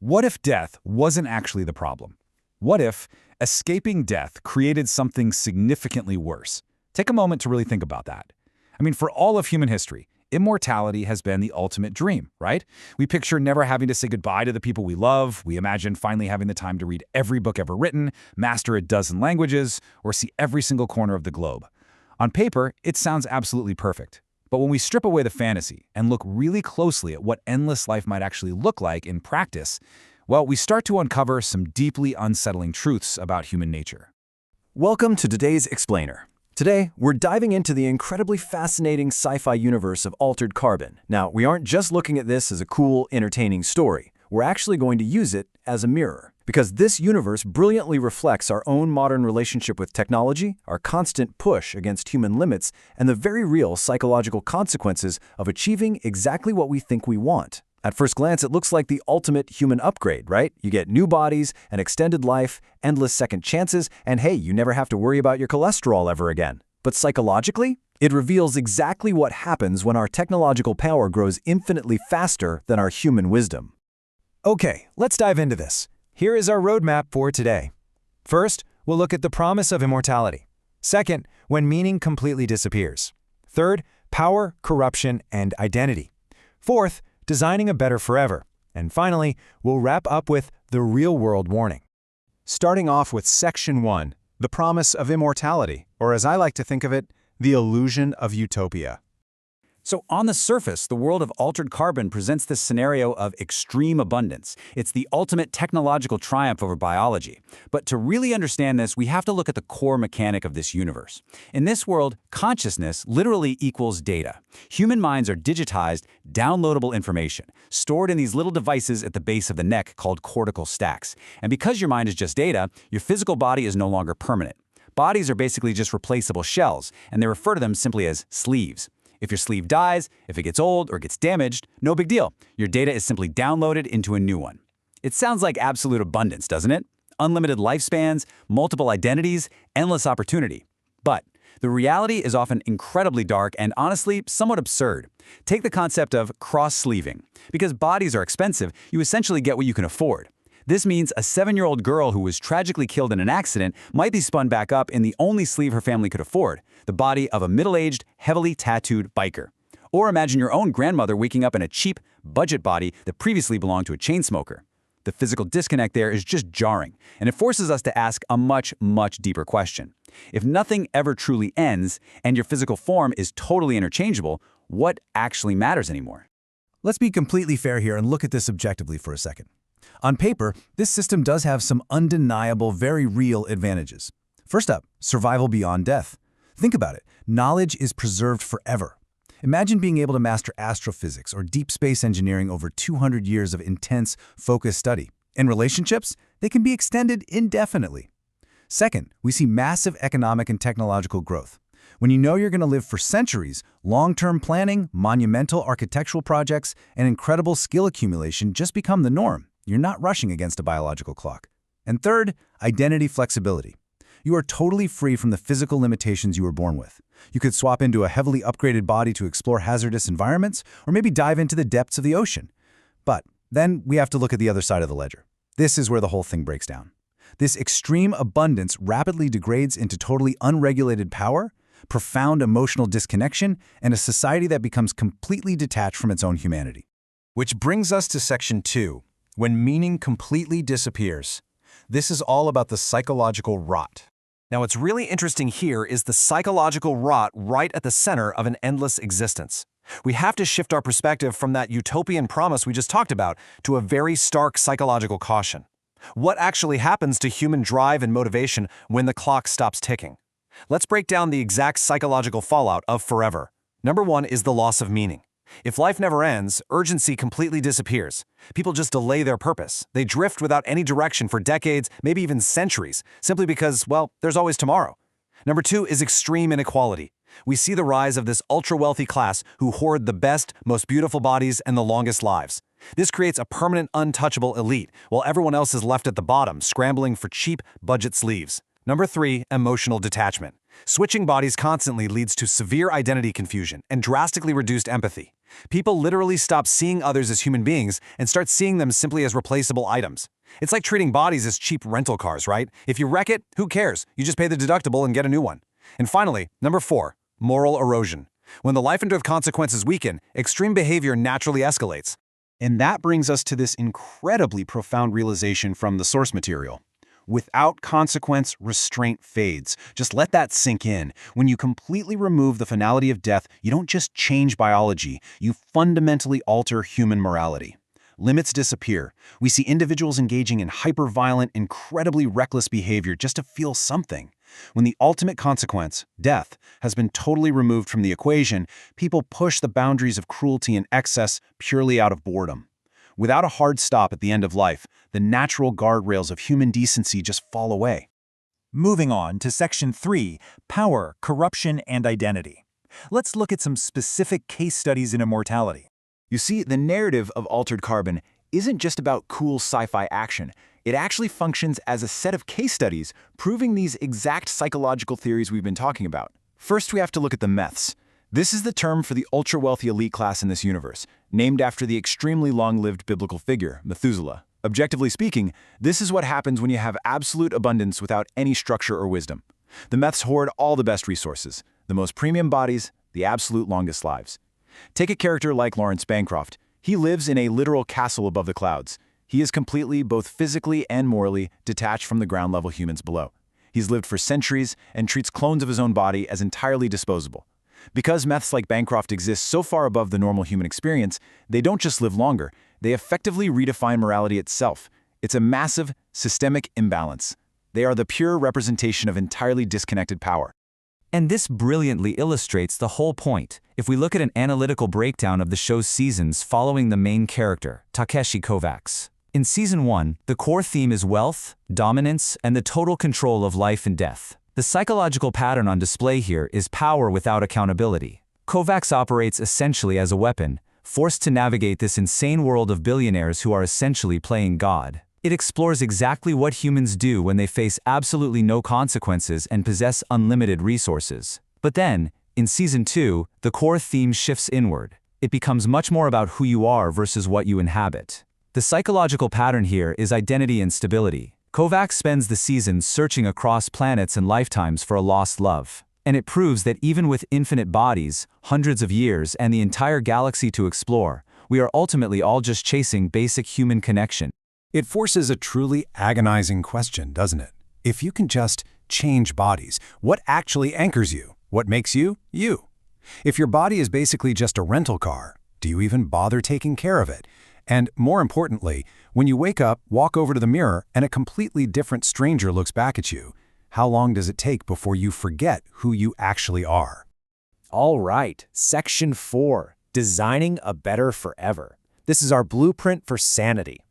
What if death wasn't actually the problem? What if escaping death created something significantly worse? Take a moment to really think about that. For all of human history, immortality has been the ultimate dream, right? We picture never having to say goodbye to the people we love. We imagine finally having the time to read every book ever written, master a dozen languages, or see every single corner of the globe. On paper, it sounds absolutely perfect. But when we strip away the fantasy and look really closely at what endless life might actually look like in practice, well, we start to uncover some deeply unsettling truths about human nature. Welcome to today's Explainer. Today, we're diving into the incredibly fascinating sci-fi universe of Altered Carbon. Now, we aren't just looking at this as a cool, entertaining story. We're actually going to use it as a mirror. Because this universe brilliantly reflects our own modern relationship with technology, our constant push against human limits, and the very real psychological consequences of achieving exactly what we think we want. At first glance, it looks like the ultimate human upgrade, right? You get new bodies, an extended life, endless second chances, and hey, you never have to worry about your cholesterol ever again. But psychologically, it reveals exactly what happens when our technological power grows infinitely faster than our human wisdom. Okay, let's dive into this. Here is our roadmap for today. First, we'll look at the promise of immortality. Second, when meaning completely disappears. Third, power, corruption, and identity. Fourth, designing a better forever. And finally, we'll wrap up with the real-world warning. Starting off with Section 1, the promise of immortality, or as I like to think of it, the illusion of utopia. So on the surface, the world of Altered Carbon presents this scenario of extreme abundance. It's the ultimate technological triumph over biology. But to really understand this, we have to look at the core mechanic of this universe. In this world, consciousness literally equals data. Human minds are digitized, downloadable information, stored in these little devices at the base of the neck called cortical stacks. And because your mind is just data, your physical body is no longer permanent. Bodies are basically just replaceable shells, and they refer to them simply as sleeves. If your sleeve dies, if it gets old or gets damaged, no big deal. Your data is simply downloaded into a new one. It sounds like absolute abundance, doesn't it? Unlimited lifespans, multiple identities, endless opportunity. But the reality is often incredibly dark and honestly somewhat absurd. Take the concept of cross-sleeving. Because bodies are expensive, you essentially get what you can afford. This means a 7-year-old girl who was tragically killed in an accident might be spun back up in the only sleeve her family could afford, the body of a middle-aged, heavily tattooed biker. Or imagine your own grandmother waking up in a cheap, budget body that previously belonged to a chain smoker. The physical disconnect there is just jarring, and it forces us to ask a much, much deeper question. If nothing ever truly ends, and your physical form is totally interchangeable, what actually matters anymore? Let's be completely fair here and look at this objectively for a second. On paper, this system does have some undeniable, very real advantages. First up, survival beyond death. Think about it. Knowledge is preserved forever. Imagine being able to master astrophysics or deep space engineering over 200 years of intense, focused study. In relationships, they can be extended indefinitely. Second, we see massive economic and technological growth. When you know you're going to live for centuries, long-term planning, monumental architectural projects, and incredible skill accumulation just become the norm. You're not rushing against a biological clock. And third, identity flexibility. You are totally free from the physical limitations you were born with. You could swap into a heavily upgraded body to explore hazardous environments, or maybe dive into the depths of the ocean. But then we have to look at the other side of the ledger. This is where the whole thing breaks down. This extreme abundance rapidly degrades into totally unregulated power, profound emotional disconnection, and a society that becomes completely detached from its own humanity. Which brings us to Section 2, when meaning completely disappears. This is all about the psychological rot. Now, what's really interesting here is the psychological rot right at the center of an endless existence. We have to shift our perspective from that utopian promise we just talked about to a very stark psychological caution. What actually happens to human drive and motivation when the clock stops ticking? Let's break down the exact psychological fallout of forever. Number 1 is the loss of meaning. If life never ends, urgency completely disappears. People just delay their purpose. They drift without any direction for decades, maybe even centuries, simply because, well, there's always tomorrow. Number 2 is extreme inequality. We see the rise of this ultra-wealthy class who hoard the best, most beautiful bodies and the longest lives. This creates a permanent, untouchable elite, while everyone else is left at the bottom, scrambling for cheap, budget sleeves. Number 3, emotional detachment. Switching bodies constantly leads to severe identity confusion and drastically reduced empathy. People literally stop seeing others as human beings and start seeing them simply as replaceable items. It's like treating bodies as cheap rental cars, right? If you wreck it, who cares? You just pay the deductible and get a new one. And finally, number 4, moral erosion. When the life and death consequences weaken, extreme behavior naturally escalates. And that brings us to this incredibly profound realization from the source material. Without consequence, restraint fades. Just let that sink in. When you completely remove the finality of death, you don't just change biology, you fundamentally alter human morality. Limits disappear. We see individuals engaging in hyper-violent, incredibly reckless behavior just to feel something. When the ultimate consequence, death, has been totally removed from the equation, people push the boundaries of cruelty and excess purely out of boredom. Without a hard stop at the end of life, the natural guardrails of human decency just fall away. Moving on to Section 3, Power, Corruption, and Identity. Let's look at some specific case studies in Immortality. You see, the narrative of Altered Carbon isn't just about cool sci-fi action. It actually functions as a set of case studies proving these exact psychological theories we've been talking about. First, we have to look at the Meths. This is the term for the ultra-wealthy elite class in this universe, named after the extremely long-lived biblical figure, Methuselah. Objectively speaking, this is what happens when you have absolute abundance without any structure or wisdom. The Meths hoard all the best resources, the most premium bodies, the absolute longest lives. Take a character like Lawrence Bancroft. He lives in a literal castle above the clouds. He is completely, both physically and morally, detached from the ground-level humans below. He's lived for centuries and treats clones of his own body as entirely disposable. Because Meths like Bancroft exist so far above the normal human experience, they don't just live longer, they effectively redefine morality itself. It's a massive, systemic imbalance. They are the pure representation of entirely disconnected power. And this brilliantly illustrates the whole point if we look at an analytical breakdown of the show's seasons following the main character, Takeshi Kovacs. In Season 1, the core theme is wealth, dominance, and the total control of life and death. The psychological pattern on display here is power without accountability. Kovacs operates essentially as a weapon, forced to navigate this insane world of billionaires who are essentially playing God. It explores exactly what humans do when they face absolutely no consequences and possess unlimited resources. But then, in Season 2, the core theme shifts inward. It becomes much more about who you are versus what you inhabit. The psychological pattern here is identity and stability. Kovacs spends the seasons searching across planets and lifetimes for a lost love. And it proves that even with infinite bodies, hundreds of years, and the entire galaxy to explore, we are ultimately all just chasing basic human connection. It forces a truly agonizing question, doesn't it? If you can just change bodies, what actually anchors you? What makes you, you? If your body is basically just a rental car, do you even bother taking care of it? And more importantly, when you wake up, walk over to the mirror, and a completely different stranger looks back at you, how long does it take before you forget who you actually are? All right, Section 4, Designing a Better Forever. This is our blueprint for sanity.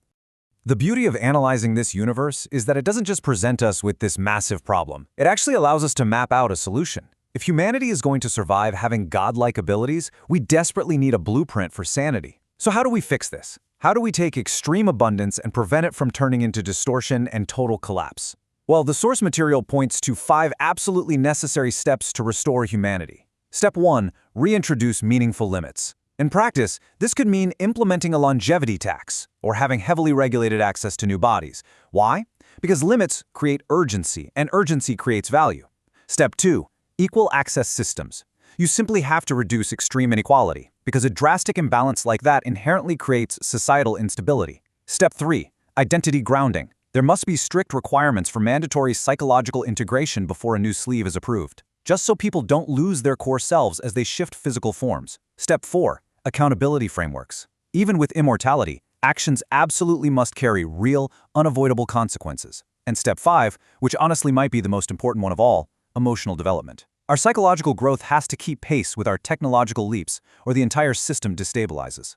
The beauty of analyzing this universe is that it doesn't just present us with this massive problem. It actually allows us to map out a solution. If humanity is going to survive having godlike abilities, we desperately need a blueprint for sanity. So how do we fix this? How do we take extreme abundance and prevent it from turning into distortion and total collapse? Well, the source material points to 5 absolutely necessary steps to restore humanity. Step 1. Reintroduce meaningful limits. In practice, this could mean implementing a longevity tax or having heavily regulated access to new bodies. Why? Because limits create urgency, and urgency creates value. Step 2. Equal access systems. You simply have to reduce extreme inequality, because a drastic imbalance like that inherently creates societal instability. Step 3. Identity grounding. There must be strict requirements for mandatory psychological integration before a new sleeve is approved, just so people don't lose their core selves as they shift physical forms. Step 4. Accountability frameworks. Even with immortality, actions absolutely must carry real, unavoidable consequences. And Step 5, which honestly might be the most important one of all, emotional development. Our psychological growth has to keep pace with our technological leaps, or the entire system destabilizes.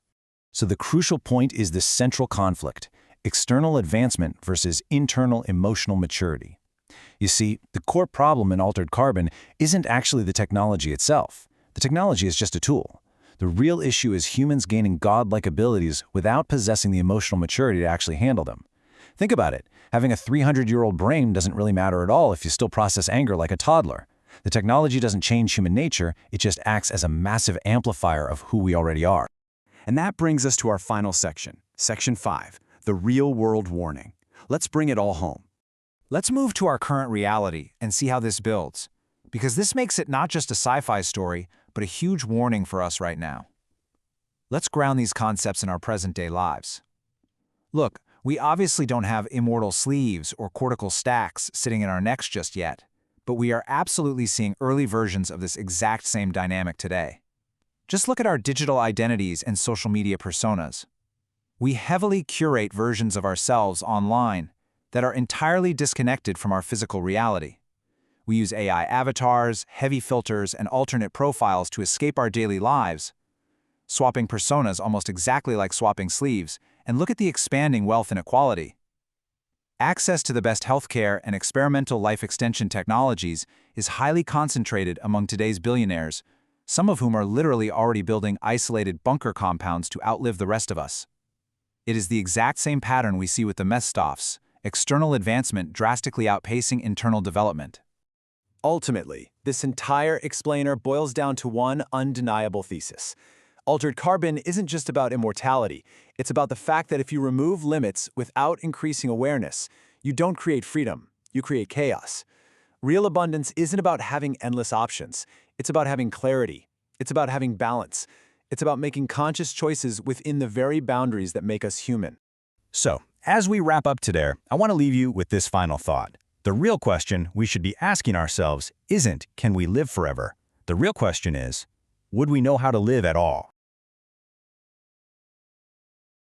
So the crucial point is this central conflict: external advancement versus internal emotional maturity. You see, the core problem in Altered Carbon isn't actually the technology itself. The technology is just a tool. The real issue is humans gaining godlike abilities without possessing the emotional maturity to actually handle them. Think about it. Having a 300-year-old brain doesn't really matter at all if you still process anger like a toddler. The technology doesn't change human nature, it just acts as a massive amplifier of who we already are. And that brings us to our final section, Section 5, the real-world warning. Let's bring it all home. Let's move to our current reality and see how this builds, because this makes it not just a sci-fi story, but a huge warning for us right now. Let's ground these concepts in our present-day lives. Look, we obviously don't have immortal sleeves or cortical stacks sitting in our necks just yet, but we are absolutely seeing early versions of this exact same dynamic today. Just look at our digital identities and social media personas. We heavily curate versions of ourselves online that are entirely disconnected from our physical reality. We use AI avatars, heavy filters, and alternate profiles to escape our daily lives, swapping personas almost exactly like swapping sleeves, and look at the expanding wealth inequality. Access to the best healthcare and experimental life extension technologies is highly concentrated among today's billionaires, some of whom are literally already building isolated bunker compounds to outlive the rest of us. It is the exact same pattern we see with the Mestoffs, external advancement drastically outpacing internal development. Ultimately, this entire explainer boils down to one undeniable thesis. Altered carbon isn't just about immortality. It's about the fact that if you remove limits without increasing awareness, you don't create freedom, you create chaos. Real abundance isn't about having endless options. It's about having clarity. It's about having balance. It's about making conscious choices within the very boundaries that make us human. So, as we wrap up today, I want to leave you with this final thought. The real question we should be asking ourselves isn't, can we live forever? The real question is, would we know how to live at all?